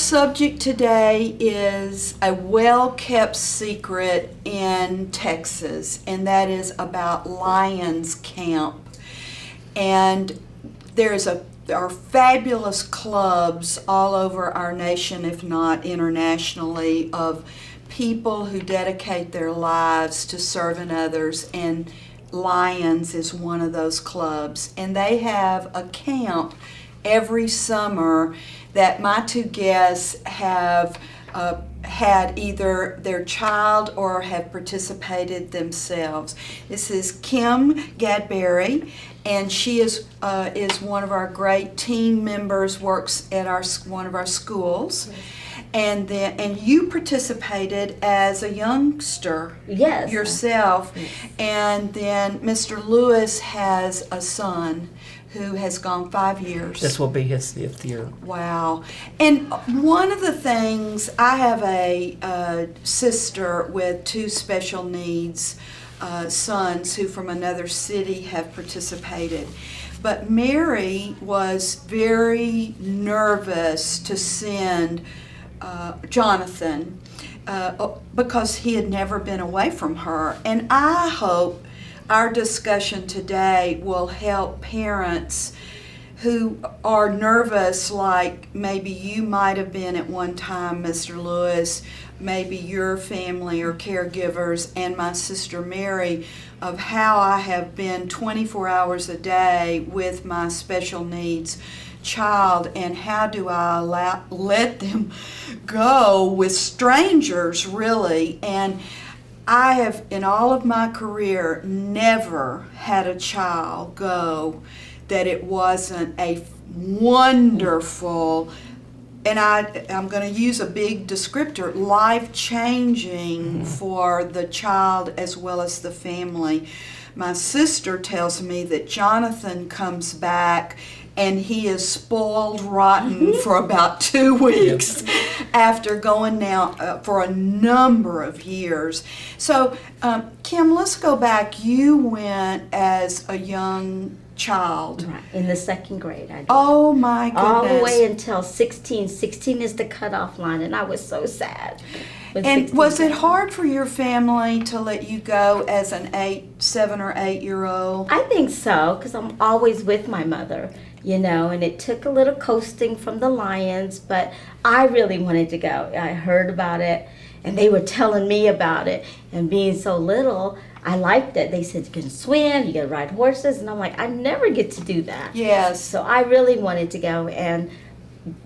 subject today is a well-kept secret in Texas, and that is about Lions Camp. And there are fabulous clubs all over our nation, if not internationally, of people who dedicate their lives to serving others, and Lions is one of those clubs. And they have a camp every summer that my two guests have had either their child or have participated themselves. This is Kim Gadberry, and she is one of our great team members, works at one of our schools. And you participated as a youngster, yes, yourself. Yes. And then Mr. Lewis has a son who has gone 5 years. This will be his 5th year. Wow. And one of the things, I have a sister with 2 special needs sons who from another city have participated. But Mary was very nervous to send Jonathan because he had never been away from her. And I hope our discussion today will help parents who are nervous, like maybe you might have been at one time, Mr. Lewis, maybe your family or caregivers, and my sister Mary, of how I have been 24 hours a day with my special needs child, and how do I let them go with strangers, really. And I have, in all of my career, never had a child go that it wasn't a wonderful, and I'm going to use a big descriptor, life-changing for the child as well as the family. My sister tells me that Jonathan comes back and he is spoiled rotten for about 2 weeks after going now for a number of years. So, Kim, let's go back. You went as a young child. Right. In the 2nd grade, I did. Oh my goodness. All the way until 16. 16 is the cutoff line, and I was so sad. And was it hard for your family to let you go as an 7 or 8 year old? I think so, because I'm always with my mother, and it took a little coasting from the Lions, but I really wanted to go. I heard about it, and they were telling me about it, and being so little, I liked it. They said you can swim, you can ride horses, and I'm like, I never get to do that. Yes. So I really wanted to go, and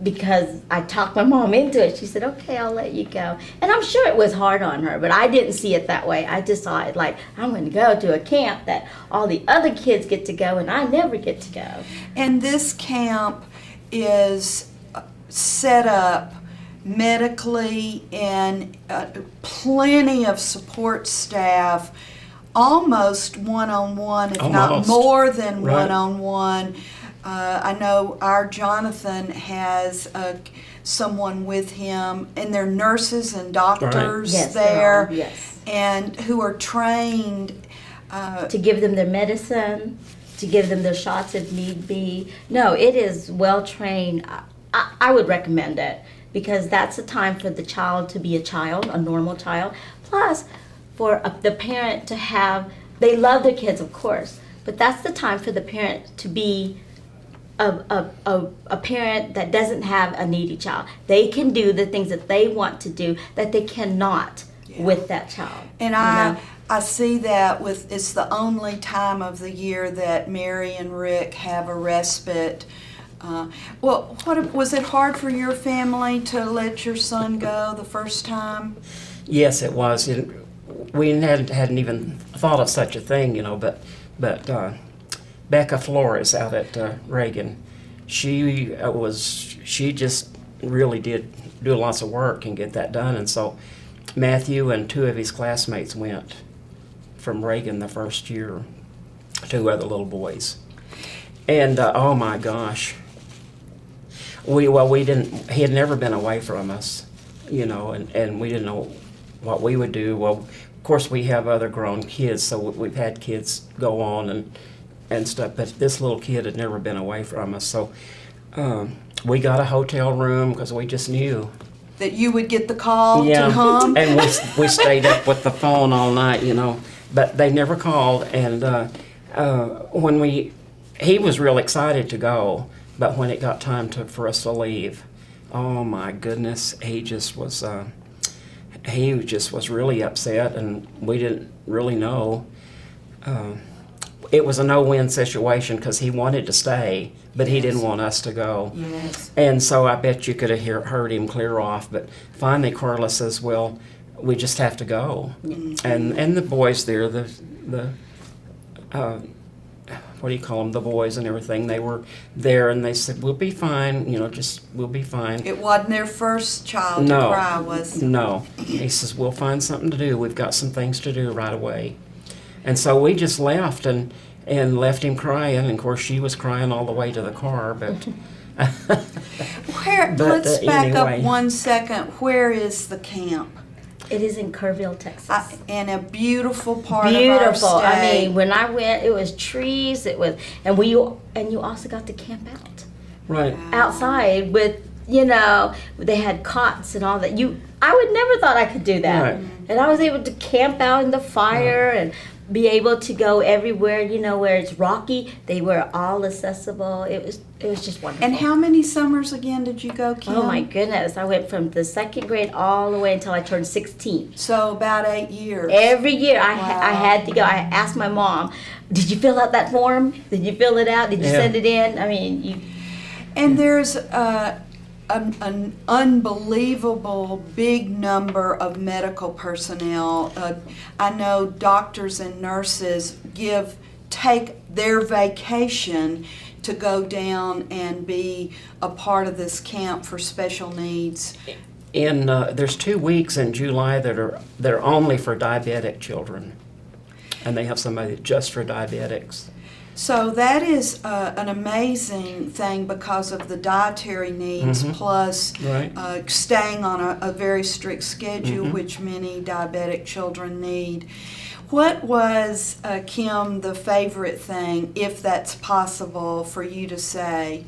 because I talked my mom into it, she said, okay, I'll let you go. And I'm sure it was hard on her, but I didn't see it that way. I just saw it like, I'm going to go to a camp that all the other kids get to go, and I never get to go. And this camp is set up medically and plenty of support staff, almost one-on-one, if not more than one-on-one. I know our Jonathan has someone with him, and they're nurses and doctors there, and who are trained to give them their medicine, to give them their shots if need be. No, it is well trained. I would recommend it, because that's a time for the child to be a child, a normal child. Plus, for the parent to have, they love their kids, of course, but that's the time for the parent to be a parent that doesn't have a needy child. They can do the things that they want to do that they cannot with that child. And I see that it's the only time of the year that Mary and Rick have a respite. Well, was it hard for your family to let your son go the first time? Yes, it was. We hadn't even thought of such a thing, but Becca Flores out at Reagan, she just really did do lots of work and get that done, and so Matthew and 2 of his classmates went from Reagan the first year, 2 other little boys, and oh my gosh, we didn't. He had never been away from us, and we didn't know what we would do. Well, of course we have other grown kids, so we've had kids go on and stuff, but this little kid had never been away from us. So we got a hotel room because we just knew. That you would get the call Yeah, to come? and we stayed up with the phone all night, but they never called. And he was real excited to go, but when it got time for us to leave, oh my goodness, he just was really upset, and we didn't really know. It was a no-win situation because he wanted to stay, but he didn't want us to go. Yes. And so I bet you could have heard him clear off. But finally, Carla says, "Well, we just have to go." And the boys there, the what do you call them? The boys and everything. They were there, and they said, "We'll be fine. We'll be fine." It wasn't their first child No. to cry, was it? No. He says, "We'll find something to do. We've got some things to do right away." And so we just left and left him crying. And of course, she was crying all the way to the car. But Let's back anyway. up 1 second. Where is the camp? It is in Kerrville, Texas. In a beautiful part of our Beautiful. state. I mean, when I went, it was trees. It was, and you also got to camp out right. outside with, they had cots and all that. I would never thought I could do that. Right. And I was able to camp out in the fire and be able to go everywhere, where it's rocky. They were all accessible. It was just wonderful. And how many summers again did you go, Kim? Oh my goodness. I went from the second grade all the way until I turned 16. So about 8 years. Every year I Wow. had to go. I asked my mom, did you fill out that form? Did you fill it out? Did you Yeah. send it in? I mean, And there's an unbelievable big number of medical personnel. I know doctors and nurses take their vacation to go down and be a part of this camp for special needs. There's 2 weeks in July that are only for diabetic children, and they have somebody just for diabetics. So that is an amazing thing because of the dietary needs, plus Right. staying on a very strict schedule, which many diabetic children need. What was, Kim, the favorite thing, if that's possible for you to say,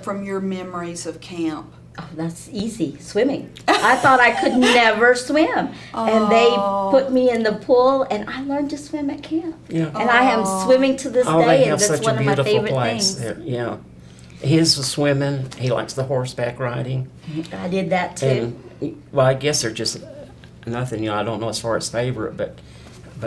from your memories of camp? oh, that's easy. Swimming. I thought I could never swim. And they put me in the pool, and I learned to swim at camp. Yeah. And I am swimming to this Oh, day, they and have that's such a one of my beautiful favorite place things. there. Yeah. His was swimming. He likes the horseback riding. I did that too. And, well, I guess they're just nothing, I don't know as far as favorite, but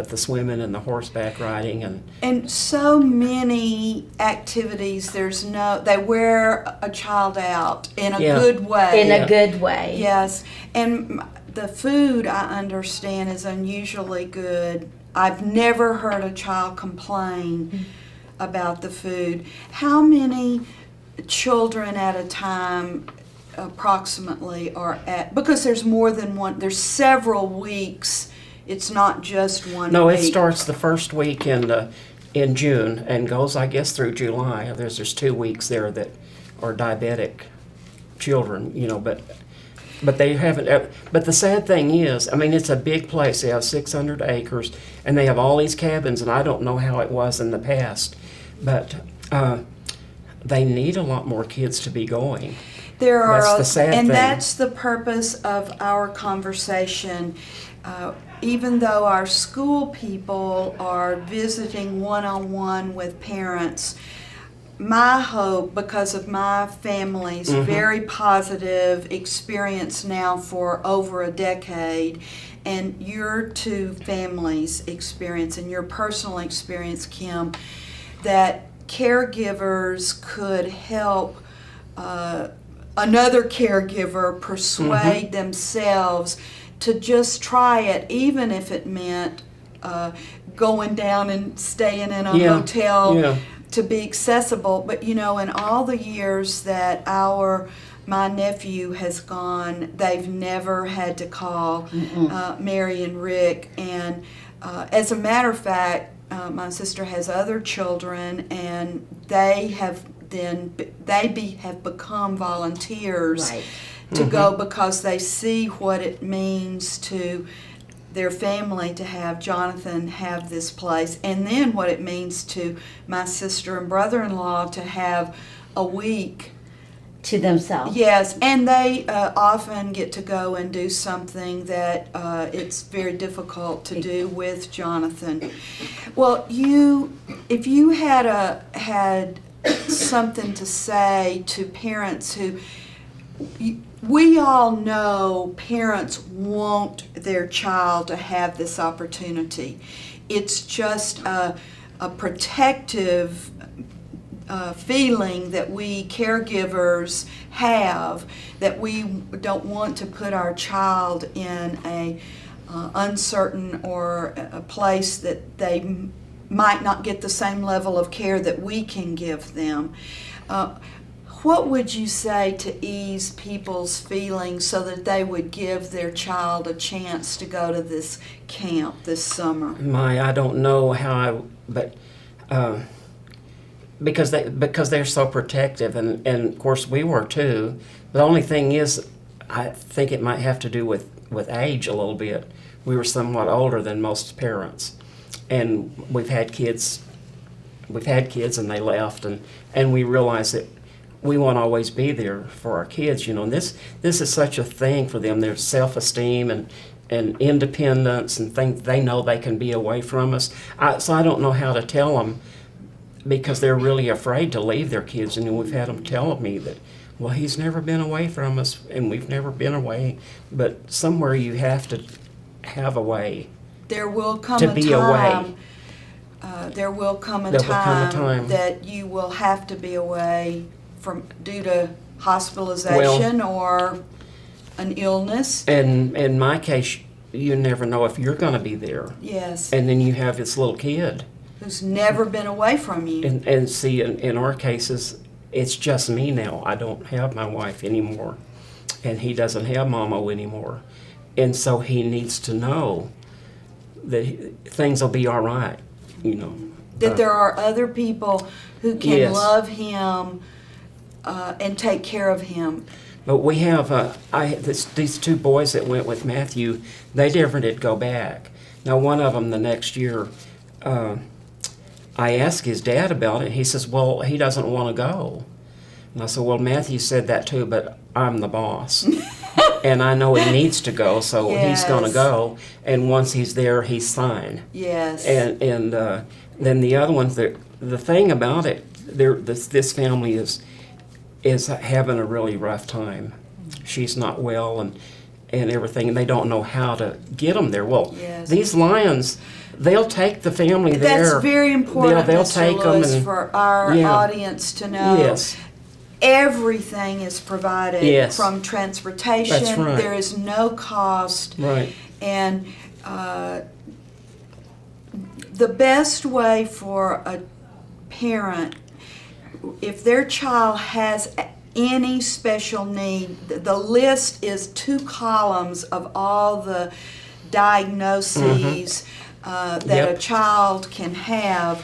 the swimming and the horseback riding And so many activities, they wear a child out in a Yeah. good way. In a good way. Yes, and the food, I understand, is unusually good. I've never heard a child complain about the food. How many children at a time approximately are at, because there's more than one, there's several weeks, it's not just one No, week. it starts the first week in June and goes, I guess, through July. There's 2 weeks there that are diabetic children, but they haven't. But the sad thing is, I mean, it's a big place. They have 600 acres, and they have all these cabins. And I don't know how it was in the past, but they need a lot more kids to be going. There are, That's the sad and thing. that's the purpose of our conversation. Even though our school people are visiting one-on-one with parents, my hope, because of my family's very positive experience now for over a decade, and your two families' experience and your personal experience, Kim, that caregivers could help another caregiver persuade themselves to just try it, even if it meant going down and staying in a hotel to be accessible. But in all the years that my nephew has gone, they've never had to call Mary and Rick. And as a matter of fact, my sister has other children, and they have become volunteers to go because they see what it means to their family to have Jonathan have this place, and then what it means to my sister and brother-in-law to have a week to themselves. Yes, and they often get to go and do something that it's very difficult to do with Jonathan. Well, if you had something to say to parents who, we all know parents want their child to have this opportunity. It's just a protective feeling that we caregivers have, that we don't want to put our child in a uncertain or a place that they might not get the same level of care that we can give them. What would you say to ease people's feelings so that they would give their child a chance to go to this camp this summer? I don't know how but because they're so protective, and of course we were too. The only thing is, I think it might have to do with age a little bit. We were somewhat older than most parents, and we've had kids and they left, and we realized that we won't always be there for our kids, and this is such a thing for them. Their self-esteem and independence and things, they know they can be away from us. So I don't know how to tell them, because they're really afraid to leave their kids. And we've had them tell me that, well, he's never been away from us, and we've never been away. But somewhere you have to have a way. There will come to a be time. away. There will come a There will come a time time. that you will have to be away due to hospitalization or an illness. And in my case, you never know if you're going to be there. Yes. And then you have this little kid. Who's never been away from you. And see, in our cases, it's just me now. I don't have my wife anymore, and he doesn't have Mama anymore. And so he needs to know that things will be all right, That there are other people who can Yes. love him and take care of him. But we have these two boys that went with Matthew. They never did go back. Now, one of them the next year, I asked his dad about it. He says, well, he doesn't want to go. And I said, well, Matthew said that too, but I'm the boss. And I know he needs to go, so he's going to Yes. go. And once he's there, he's fine. Yes. And then the other ones, the thing about it, this family is having a really rough time. She's not well and everything, and they don't know how to get them there. Well, Yes. these Lions, they'll take the family there. That's very important, They'll Mr. take them Lewis, and- for our Yeah. audience to know. Yes. Everything is provided Yes. from transportation. That's right. There is no cost. Right. And the best way for a parent, if their child has any special need, the list is 2 columns of all the diagnoses that Yep. a child can have.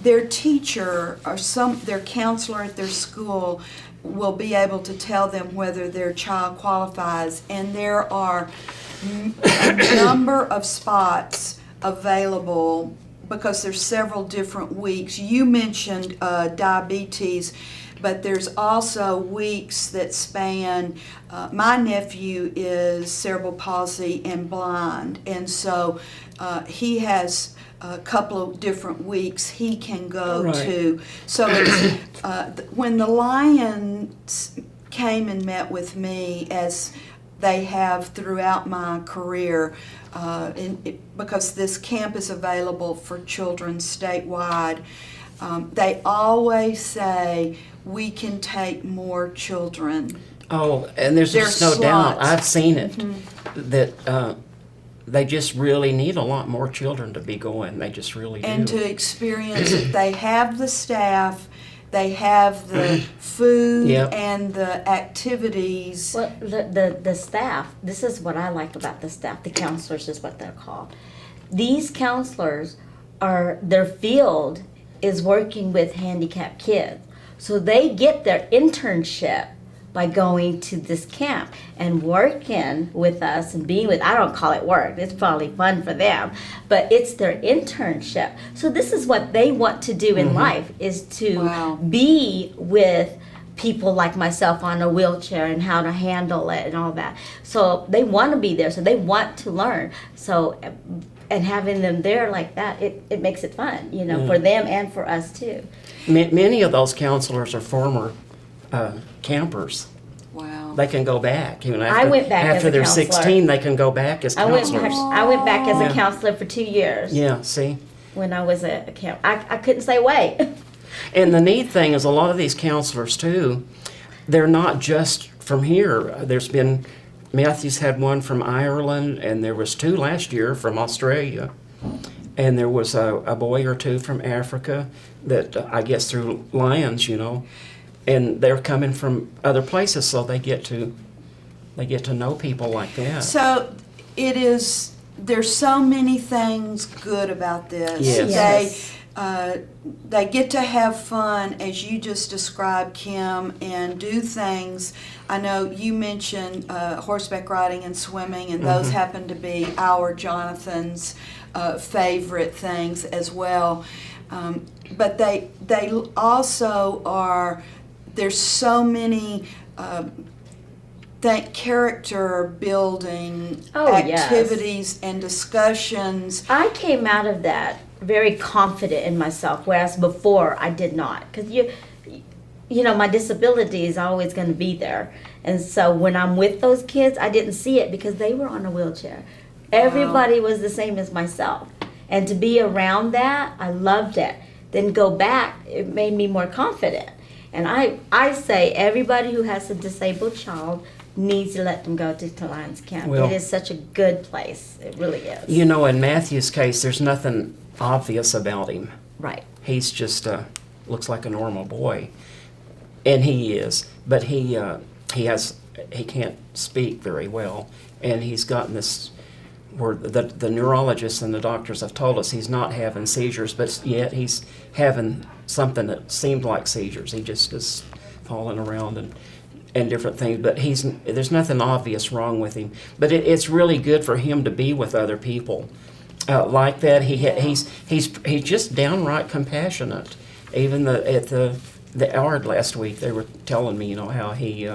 Their teacher or their counselor at their school will be able to tell them whether their child qualifies, and there are a number of spots available because there's several different weeks. You mentioned diabetes, but there's also weeks that span. My nephew is cerebral palsy and blind, and so he has a couple of different weeks he can go Right. to. So it's, when the Lions came and met with me, as they have throughout my career, because this camp is available for children statewide, they always say, we can take more children. Oh, and there's There's just no doubt. slots. I've seen it, that they just really need a lot more children to be going. They just really do. And to experience that they have the staff, they have the food Yep. and the activities. Well, the staff, this is what I like about the staff, the counselors is what they're called. These counselors their field is working with handicapped kids. So they get their internship by going to this camp and working with us and being with, I don't call it work, it's probably fun for them, but it's their internship. So this is what they want to do in life, is to Wow. be with people like myself on a wheelchair and how to handle it and all that. So they want to be there, so they want to learn. So, and having them there like that, it makes it fun, you know, for them and for us too. Many of those counselors are former campers. Wow. They can go back. You know, I went back as after a they're counselor. 16, they can go back as I went back as Yeah. a counselor for 2 years Yeah, see? when I was a camp. I couldn't say wait. And the neat thing is a lot of these counselors too, they're not just from here. There's been, Matthew's had one from Ireland, and there was 2 last year from Australia. And there was a boy or 2 from Africa that I guess through Lions, you know. And they're coming from other places, so they get to know people like that. So there's so many things good about this. Yes. They get to have fun, as you just described, Kim, and do things. I know you mentioned horseback riding and swimming, and those happen to be our Jonathan's favorite things as well. But they also are, there's so many character building activities and discussions. I came out of that very confident in myself, whereas before I did not. Because you know, my disability is always going to be there. And so when I'm with those kids, I didn't see it because they were on a wheelchair. Everybody was the same as myself. And to be around that, I loved it. Then go back, it made me more confident. And I say everybody who has a disabled child needs to let them go to Lions Camp. Well, it is such a good place. It really is. You know, in Matthew's case, there's nothing obvious about him. Right. He's just looks like a normal boy, and he is. But he can't speak very well, and he's gotten this. Where the neurologists and the doctors have told us he's not having seizures, but yet he's having something that seemed like seizures. He just is falling around and different things. But there's nothing obvious wrong with him. But it's really good for him to be with other people like that. He's just downright compassionate. Even at the ARD last week, they were telling me, you know, how he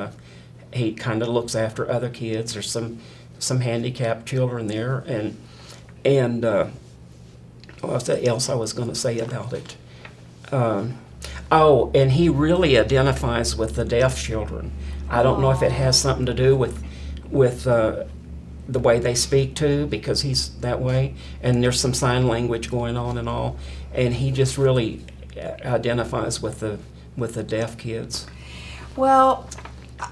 kind of looks after other kids. There's some handicapped children there, and what else I was going to say about it? And he really identifies with the deaf children. I don't know if it has something to do with the way they speak too, because he's that way, and there's some sign language going on and all, and he just really identifies with the deaf kids. Well,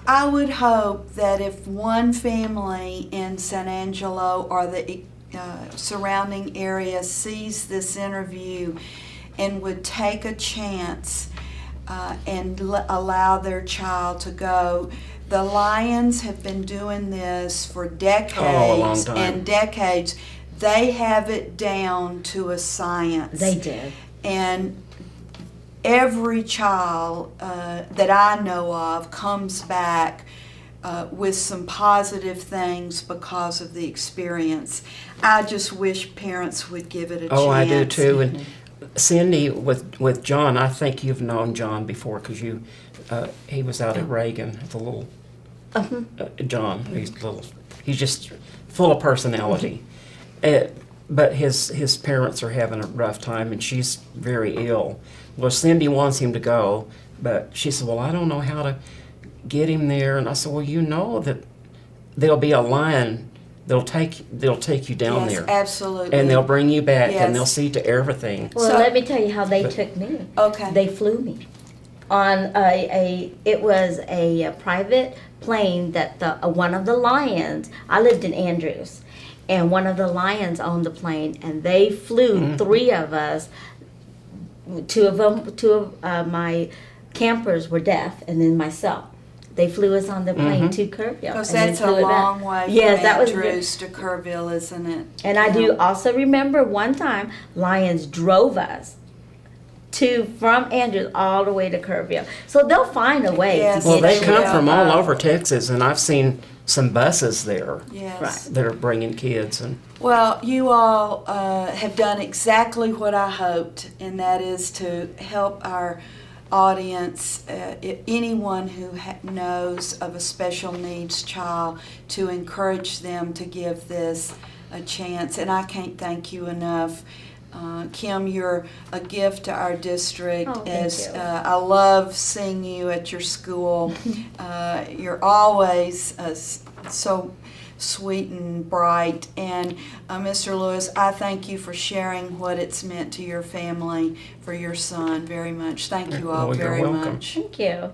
I would hope that if one family in San Angelo or the surrounding area sees this interview and would take a chance and allow their child to go. The Lions have been doing this for decades a long time. and decades. They have it down to a science. They did. And every child that I know of comes back with some positive things because of the experience. I just wish parents would give it a chance. Oh, I do too. And Cindy, with John, I think you've known John before because he was out at Reagan. The little John. He's just full of personality. But his parents are having a rough time, and she's very ill. Well, Cindy wants him to go, but she said, well, I don't know how to get him there. And I said, well, you know that there'll be a line. They'll take you down there. Yes, absolutely. And they'll bring you back, Yes. and they'll see to everything. Well, So- let me tell you how they took me. Okay. They flew me on it was a private plane that one of the Lions. I lived in Andrews, and one of the Lions owned the plane, and they flew 3 of us. Two of my campers were deaf, and then myself. They flew us on the plane to Kerrville. Because and then that's a flew it back. long way Yes, from that was Andrews to Kerrville, isn't it? And I do also remember one time Lions drove us from Andrews all the way to Kerrville. So they'll find a way Yes. to Well, get they you come there. from all over Texas, and I've seen some buses there Yes. Right. that are bringing kids. And Well, you all have done exactly what I hoped, and that is to help our audience, anyone who knows of a special needs child, to encourage them to give this a chance. And I can't thank you enough. Kim, you're a gift to our district. Oh, thank you. I love seeing you at your school. You're always so sweet and bright. And Mr. Lewis, I thank you for sharing what it's meant to your family for your son very much. Thank you all Well, you're very welcome. much. Thank you.